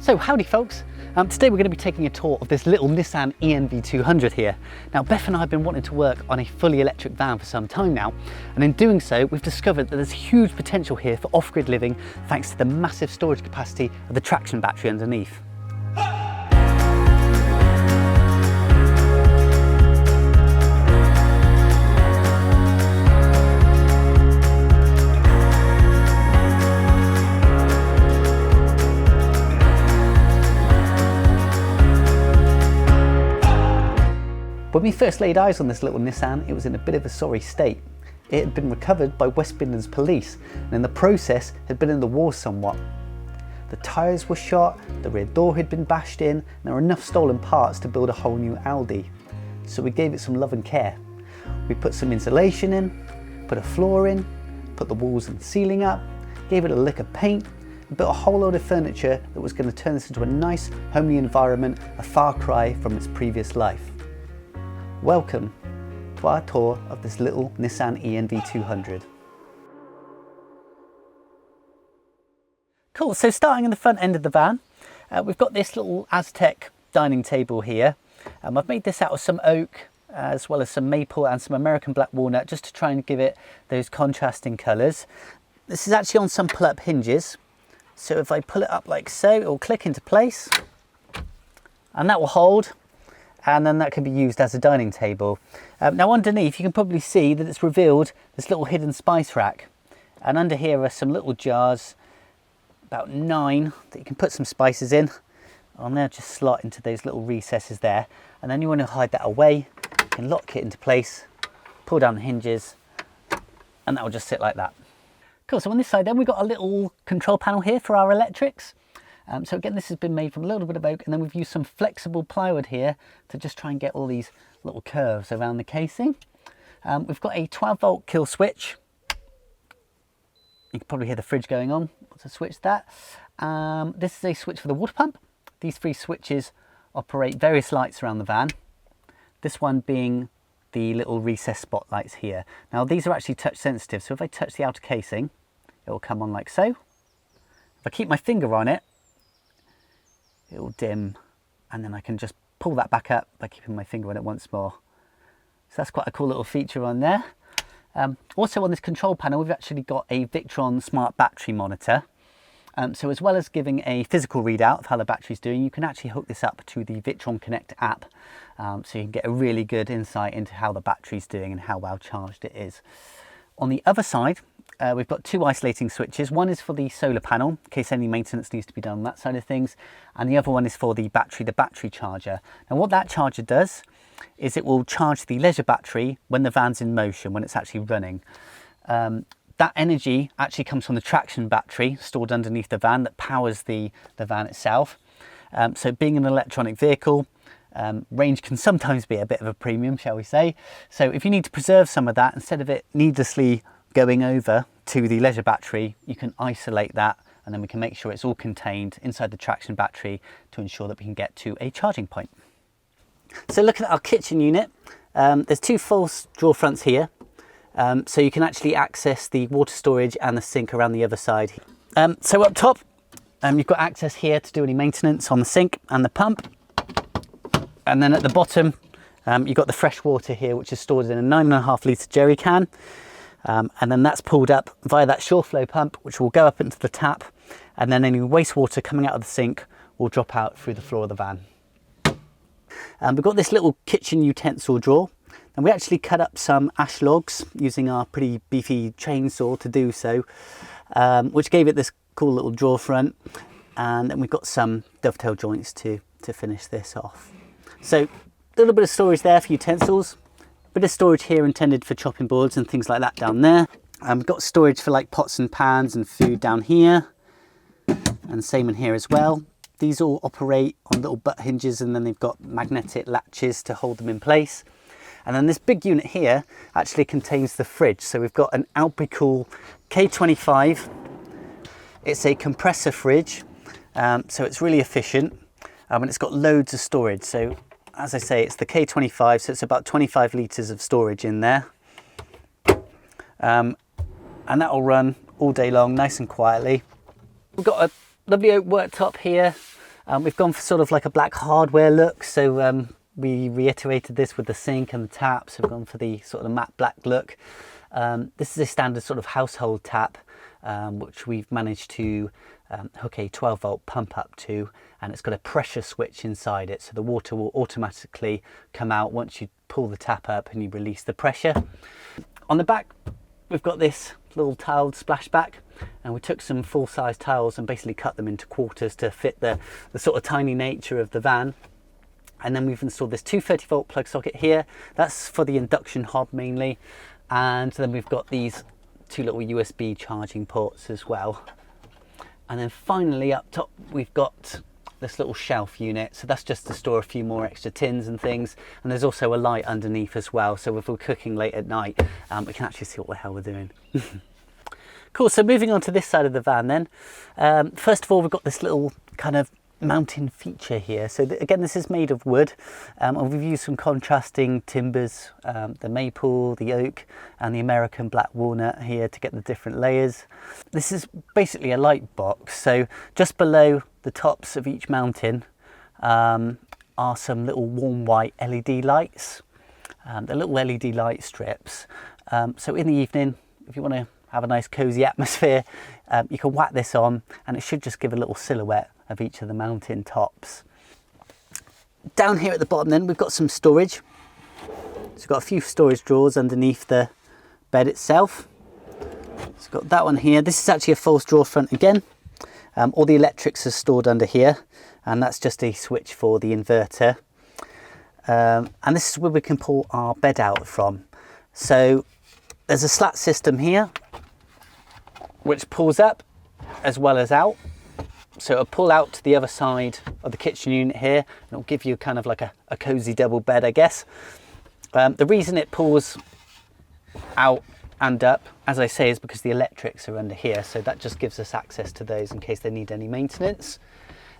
So howdy folks, today we're going to be taking a tour of this little Nissan E-NV200 here. Now Beth and I have been wanting to work on a fully electric van for some time now, and in doing so we've discovered that there's huge potential here for off-grid living thanks to the massive storage capacity of the traction battery underneath. When we first laid eyes on this little Nissan, it was in a bit of a sorry state. It had been recovered by West Midlands police and in the process had been in the war somewhat. The tyres were shot, the rear door had been bashed in, and there were enough stolen parts to build a whole new Audi. So we gave it some love and care. We put some insulation in, put a floor in, put the walls and ceiling up, gave it a lick of paint, and built a whole load of furniture that was going to turn this into a nice homely environment, a far cry from its previous life. Welcome to our tour of this little Nissan E-NV200. Cool, so starting in the front end of the van, we've got this little Aztec dining table here. I've made this out of some oak, as well as some maple and some American black walnut, just to try and give it those contrasting colours. This is actually on some pull-up hinges, so if I pull it up like so, it will click into place, and that will hold. And then that can be used as a dining table. Now underneath you can probably see that it's revealed this little hidden spice rack, and under here are some little jars, about 9, that you can put some spices in. And they'll just slot into those little recesses there, and then you want to hide that away, you can lock it into place, pull down the hinges, and that will just sit like that. Cool, so on this side then we've got a little control panel here for our electrics. So again, this has been made from a little bit of oak, and then we've used some flexible plywood here to just try and get all these little curves around the casing. We've got a 12-volt kill switch. You can probably hear the fridge going on. Let's switch that. This is a switch for the water pump. These 3 switches operate various lights around the van. This one being the little recessed spotlights here. Now these are actually touch sensitive, so if I touch the outer casing, it will come on like so. If I keep my finger on it, it will dim, and then I can just pull that back up by keeping my finger on it once more. So that's quite a cool little feature on there. Also on this control panel we've actually got a Victron smart battery monitor. So as well as giving a physical readout of how the battery's doing, you can actually hook this up to the Victron Connect app, so you can get a really good insight into how the battery's doing and how well charged it is. On the other side, we've got 2 isolating switches. One is for the solar panel, in case any maintenance needs to be done on that side of things, and the other one is for the battery charger. Now what that charger does is it will charge the leisure battery when the van's in motion, when it's actually running. That energy actually comes from the traction battery stored underneath the van that powers the van itself. So being an electronic vehicle, range can sometimes be a bit of a premium, shall we say. So if you need to preserve some of that, instead of it needlessly going over to the leisure battery, you can isolate that, and then we can make sure it's all contained inside the traction battery to ensure that we can get to a charging point. So looking at our kitchen unit, there's 2 false drawer fronts here, so you can actually access the water storage and the sink around the other side. So up top, you've got access here to do any maintenance on the sink and the pump, and then at the bottom you've got the fresh water here, which is stored in a 9.5 litre jerry can. And then that's pulled up via that shore flow pump, which will go up into the tap, and then any wastewater coming out of the sink will drop out through the floor of the van. We've got this little kitchen utensil drawer, and we actually cut up some ash logs using our pretty beefy chainsaw to do so, which gave it this cool little drawer front, and then we've got some dovetail joints to finish this off. So a little bit of storage there for utensils. Bit of storage here intended for chopping boards and things like that down there. We've got storage for like pots and pans and food down here, and same in here as well. These all operate on little butt hinges, and then they've got magnetic latches to hold them in place. And then this big unit here actually contains the fridge. So we've got an Alpicool K25. It's a compressor fridge, so it's really efficient, and it's got loads of storage. So as I say, it's the K25, so it's about 25 litres of storage in there. And that'll run all day long, nice and quietly. We've got a lovely oak worktop here, We've gone for sort of like a black hardware look, so we reiterated this with the sink and the tap, so we've gone for the sort of matte black look. This is a standard sort of household tap, which we've managed to hook a 12-volt pump up to, and it's got a pressure switch inside it, so the water will automatically come out once you pull the tap up and you release the pressure. On the back we've got this little tiled splashback, and we took some full-size tiles and basically cut them into quarters to fit the sort of tiny nature of the van. And then we've installed this 230-volt plug socket here. That's for the induction hob mainly, and then we've got these two little USB charging ports as well. And then finally up top we've got this little shelf unit, so that's just to store a few more extra tins and things, and there's also a light underneath as well, so if we're cooking late at night we can actually see what the hell we're doing. Cool, so moving on to this side of the van then. First of all, we've got this little kind of mounting feature here. So again, this is made of wood, and we've used some contrasting timbers, the maple, the oak and the American black walnut here to get the different layers. This is basically a light box, so just below the tops of each mounting are some little warm white LED lights. They're little LED light strips, so in the evening if you want to have a nice cozy atmosphere, you can whack this on and it should just give a little silhouette of each of the mountain tops. Down here at the bottom then we've got some storage. So we've got a few storage drawers underneath the bed itself. So we've got that one here. This is actually a false drawer front again. All the electrics are stored under here, and that's just a switch for the inverter. And this is where we can pull our bed out from. So there's a slat system here which pulls up as well as out. So it'll pull out to the other side of the kitchen unit here, and it'll give you kind of like a cozy double bed, I guess. The reason it pulls out and up, as I say, is because the electrics are under here, so that just gives us access to those in case they need any maintenance.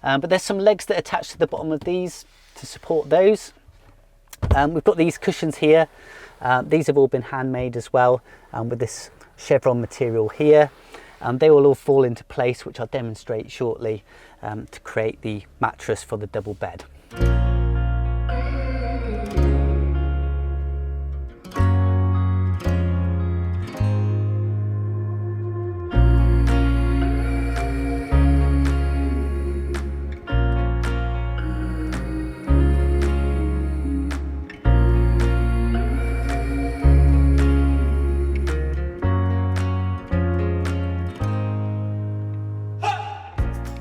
But there's some legs that attach to the bottom of these to support those. We've got these cushions here. These have all been handmade as well, with this chevron material here. They will all fall into place, which I'll demonstrate shortly, to create the mattress for the double bed.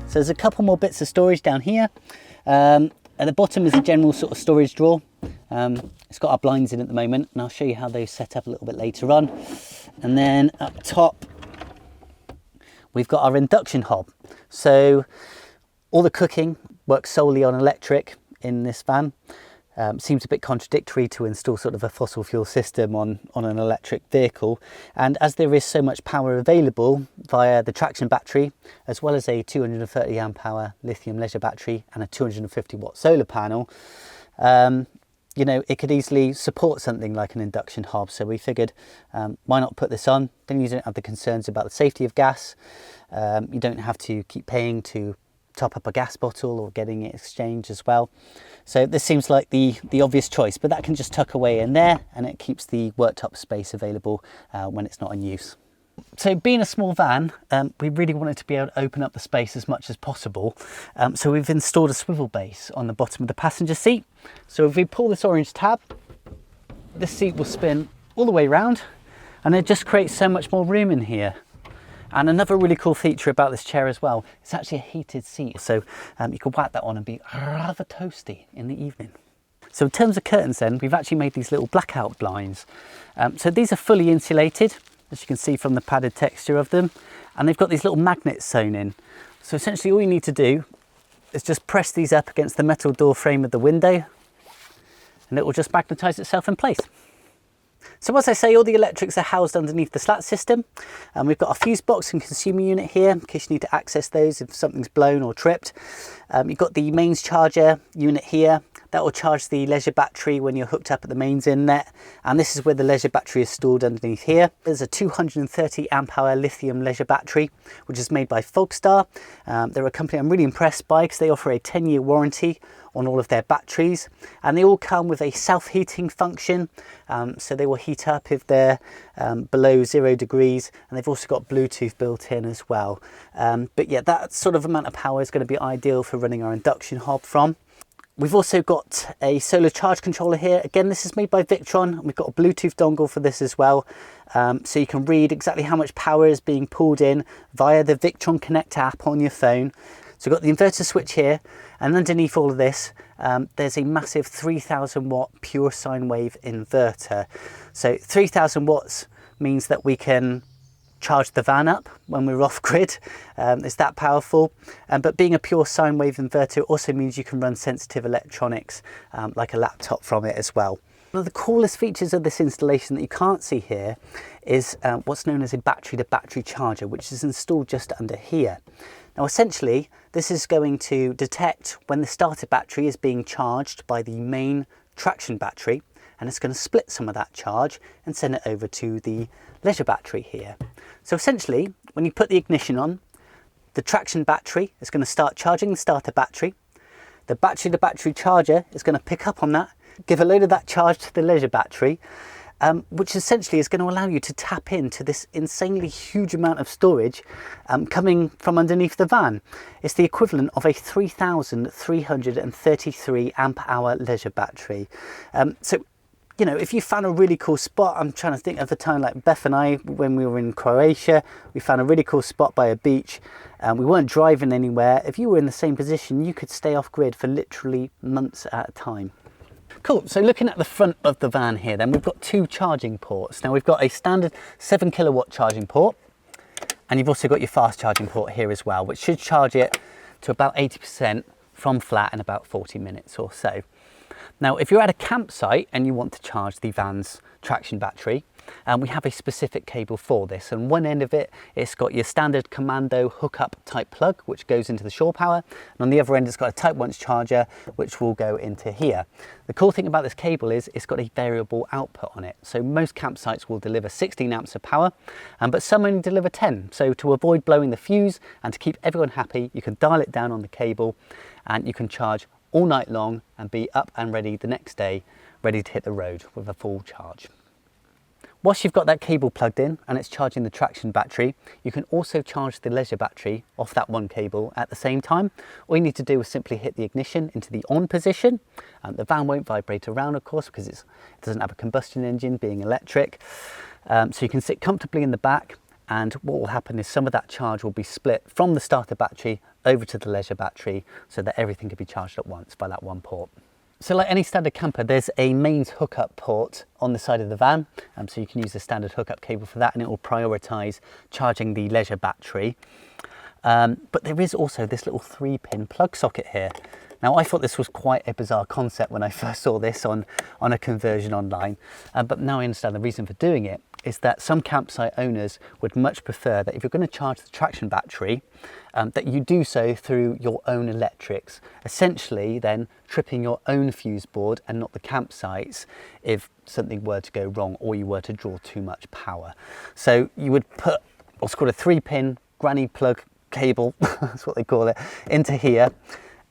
So there's a couple more bits of storage down here. At the bottom is a general sort of storage drawer. It's got our blinds in at the moment, and I'll show you how those set up a little bit later on. And then up top, we've got our induction hob. So all the cooking works solely on electric in this van. Seems a bit contradictory to install sort of a fossil fuel system on an electric vehicle, and as there is so much power available via the traction battery, as well as a 230 amp hour lithium leisure battery and a 250 watt solar panel, you know, it could easily support something like an induction hob. So we figured, why not put this on? Then you don't have the concerns about the safety of gas. You don't have to keep paying to top up a gas bottle or getting it exchanged as well. So this seems like the obvious choice, but that can just tuck away in there, and it keeps the worktop space available when it's not in use. So being a small van, we really wanted to be able to open up the space as much as possible. So we've installed a swivel base on the bottom of the passenger seat. So if we pull this orange tab, this seat will spin all the way around, and it just creates so much more room in here. And another really cool feature about this chair as well, it's actually a heated seat, so you can whack that on and be rather toasty in the evening. So in terms of curtains then, we've actually made these little blackout blinds. So these are fully insulated, as you can see from the padded texture of them, and they've got these little magnets sewn in. So essentially all you need to do is just press these up against the metal door frame of the window, and it will just magnetise itself in place. So as I say, all the electrics are housed underneath the slat system, and we've got a fuse box and consumer unit here in case you need to access those if something's blown or tripped. You've got the mains charger unit here, that will charge the leisure battery when you're hooked up at the mains inlet, and this is where the leisure battery is stored underneath here. There's a 230 amp hour lithium leisure battery, which is made by Folkstar. They're a company I'm really impressed by because they offer a 10-year warranty on all of their batteries, and they all come with a self-heating function, so they will heat up if they're below 0 degrees, and they've also got Bluetooth built in as well. But yeah, that sort of amount of power is going to be ideal for running our induction hob from. We've also got a solar charge controller here. Again, this is made by Victron, and we've got a Bluetooth dongle for this as well, so you can read exactly how much power is being pulled in via the Victron Connect app on your phone. So we've got the inverter switch here, and underneath all of this, there's a massive 3000 watt pure sine wave inverter. So 3000 watts means that we can charge the van up when we're off grid. It's that powerful. But being a pure sine wave inverter also means you can run sensitive electronics like a laptop from it as well. One of the coolest features of this installation that you can't see here is what's known as a battery-to-battery charger, which is installed just under here. Now essentially, this is going to detect when the starter battery is being charged by the main traction battery, and it's going to split some of that charge and send it over to the leisure battery here. So essentially, when you put the ignition on, the traction battery is going to start charging the starter battery. The battery-to-battery charger is going to pick up on that, give a load of that charge to the leisure battery, which essentially is going to allow you to tap into this insanely huge amount of storage coming from underneath the van. It's the equivalent of a 3,333 amp hour leisure battery. So, you know, if you found a really cool spot, I'm trying to think of the time like Beth and I, when we were in Croatia, we found a really cool spot by a beach. We weren't driving anywhere. If you were in the same position, you could stay off grid for literally months at a time. Cool, so looking at the front of the van here then, we've got two charging ports. Now we've got a standard 7 kilowatt charging port, and you've also got your fast charging port here as well, which should charge it to about 80% from flat in about 40 minutes or so. Now if you're at a campsite and you want to charge the van's traction battery, we have a specific cable for this, and one end of it, it's got your standard commando hookup type plug which goes into the shore power, and on the other end it's got a type 1 charger which will go into here. The cool thing about this cable is it's got a variable output on it, so most campsites will deliver 16 amps of power, but some only deliver 10. So to avoid blowing the fuse and to keep everyone happy, you can dial it down on the cable and you can charge all night long and be up and ready the next day, ready to hit the road with a full charge. Whilst you've got that cable plugged in and it's charging the traction battery, you can also charge the leisure battery off that one cable at the same time. All you need to do is simply hit the ignition into the on position. The van won't vibrate around, of course, because it doesn't have a combustion engine, being electric. So you can sit comfortably in the back, and what will happen is some of that charge will be split from the starter battery over to the leisure battery so that everything can be charged at once by that one port. So like any standard camper, there's a mains hookup port on the side of the van, so you can use the standard hookup cable for that, and it will prioritise charging the leisure battery. But there is also this little 3-pin plug socket here. Now I thought this was quite a bizarre concept when I first saw this on a conversion online, but now I understand the reason for doing it is that some campsite owners would much prefer that if you're going to charge the traction battery, that you do so through your own electrics, essentially then tripping your own fuse board and not the campsite's if something were to go wrong or you were to draw too much power. So you would put what's called a 3-pin granny plug cable, that's what they call it, into here,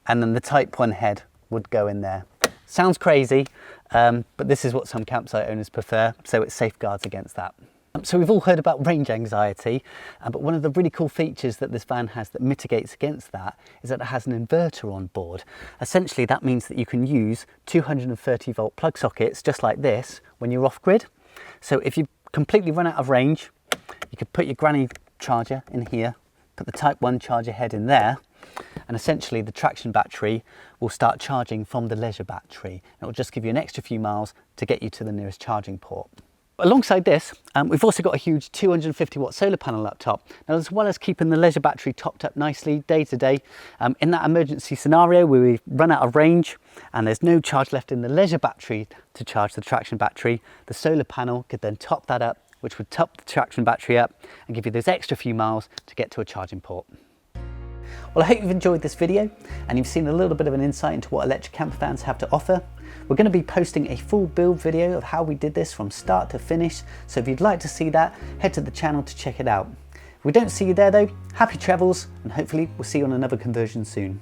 and then the type 1 head would go in there. Sounds crazy, but this is what some campsite owners prefer, so it safeguards against that. So we've all heard about range anxiety, but one of the really cool features that this van has that mitigates against that is that it has an inverter on board. Essentially that means that you can use 230 volt plug sockets just like this when you're off grid. So if you completely run out of range, you could put your granny charger in here, put the type 1 charger head in there, and essentially the traction battery will start charging from the leisure battery. It will just give you an extra few miles to get you to the nearest charging port. Alongside this, we've also got a huge 250 watt solar panel up top. Now, as well as keeping the leisure battery topped up nicely day to day, in that emergency scenario where we run out of range and there's no charge left in the leisure battery to charge the traction battery, the solar panel could then top that up, which would top the traction battery up and give you those extra few miles to get to a charging port. Well, I hope you've enjoyed this video and you've seen a little bit of an insight into what electric camper vans have to offer. We're going to be posting a full build video of how we did this from start to finish, so if you'd like to see that, head to the channel to check it out. If we don't see you there though, happy travels, and hopefully we'll see you on another conversion soon.